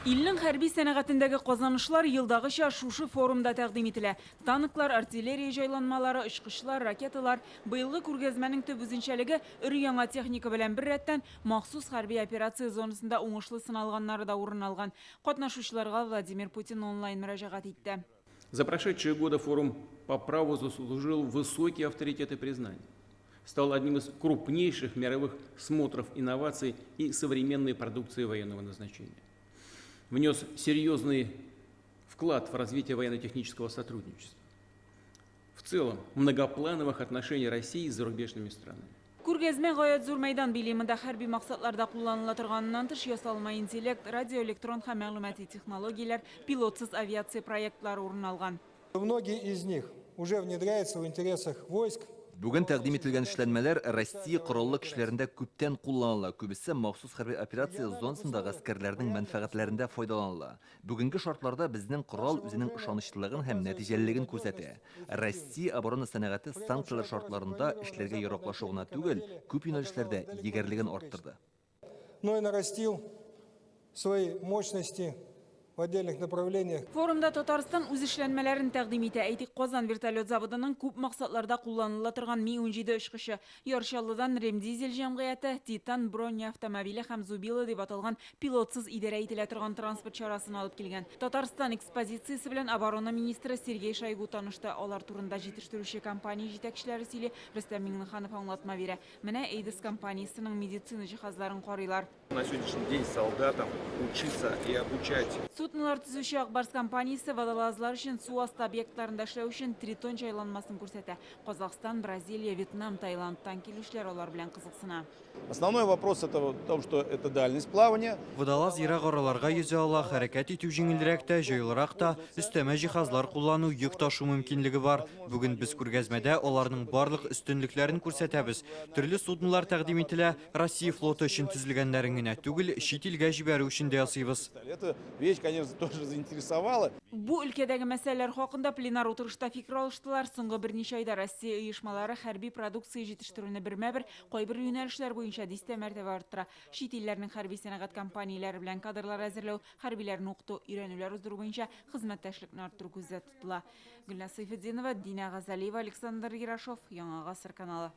Илнең хәрби сәнәгатендәге казанышлар елдагыча шушы форумда тәкъдим ителә. Танклар, артиллерия җайланмалары, очкычлар, ракеталар. Быелгы күргәзмәнең төп үзенчәлеге өр-яңа техника белән бер рәттән махсус хәрби операция зонасында уңышлы сыналганнары да урын алган. Катнашучыларга Владимир Путин онлайн мөрәҗәгать итте. За прошедшие годы форум по праву заслужил высокий авторитет и признание. Стал одним из крупнейших мировых смотров инноваций и современной продукции военного назначения. Внес серьезный вклад в развитие военно-технического сотрудничества. В целом, многоплановых отношений России с зарубежными странами. Күргәзмә гаять зур мәйдан билимендә хәрби максатларда кулланыла торганнан тыш ясалма интеллект, радиоэлектрон һәм мәгълүмати технологияләр, пилотсыз авиация проектлары урын алган. Многие из них уже внедряются в интересах войск. Бүген тәкъдим ителгән эшләнмәләр Россия кораллы көчләрендә күптән кулланыла, күбесе махсус хәрби операция зонасындагы гаскәрләрнең мәнфәгатьләрендә файдаланыла. Бүгенге шартларда безнең корал үзенең ышанычлылыгын һәм нәтиҗәлелеген күрсәтә. Россия оборона сәнәгате санкциялар шартларында эшләргә яраклашу гына түгел, күп юнәлешләрдә егәрлеген арттырды. Но и нарастил свои мощности в отдельных направлениях. Форумда Татарстан үз эшләнмәләрен тәкъдим итә. Әйтик, Казан вертолет заводының күп максатларда кулланыла торган Ми-17 очкычы, Яршаллыдан Ремдизель җәмгыяте, Титан броня автомобиле һәм Зубила дип аталган пилотсыз идарә ителә торган транспорт чарасын алып килгән. Татарстан экспозициясе белән оборона министры Сергей Шойгу танышты. Алар турында җитештерүче компания җитәкчеләре сөйли, Рөстәм Миңнеханов аңлатма бирә. Менә Эйдис компаниясының медицина җиһазларын карыйлар. На сегодняшний день солдатам учиться и обучать. Суднолар төзүче Акбарс компаниясе водолазлар өчен су асты объектларында эшләү өчен Тритон җайланмасын күрсәтә. Казахстан, Бразилия, Вьетнам, Таиландтан килүчеләр алар белән кызыксына. Основной вопрос в том, что это дальность плавания. Водолаз ерак араларга йөзә ала, хәрәкәт итү җиңелрәк тә, җайлырак та, өстәмә җиһазлар куллану, йөк ташу мөмкинлеге бар. Бүген без күргәзмәдә аларның барлык өстенлекләрен күрсәтәбез. Төрле суднолар тәкъдим ителә, Россия флоты өчен төзелгәннәрен генә түгел, чит илгә җибәрү өчен дә ясыйбыз. Эта вещь, конечно, тоже заинтересовала. Бу өлкәдәге мәсьәләләр хакында пленар утырышта фикер алыштылар. Соңгы берничә айда Россия оешмалары хәрби продукция җитештерүне бермә-бер кайбер юнәлешләр буенча 10 мәртәбә арттыра. Чит илләрнең хәрби сәнәгать компанияләре белән кадрлар әзерләү, хәрбиләрне укыту, өйрәнүләр уздыру буенча хезмәттәшлекне арттыру күздә тотыла. Гөлнас Сайфетдинова, Дина Газалиева, Александр Ярошов, Яңа гасыр каналы.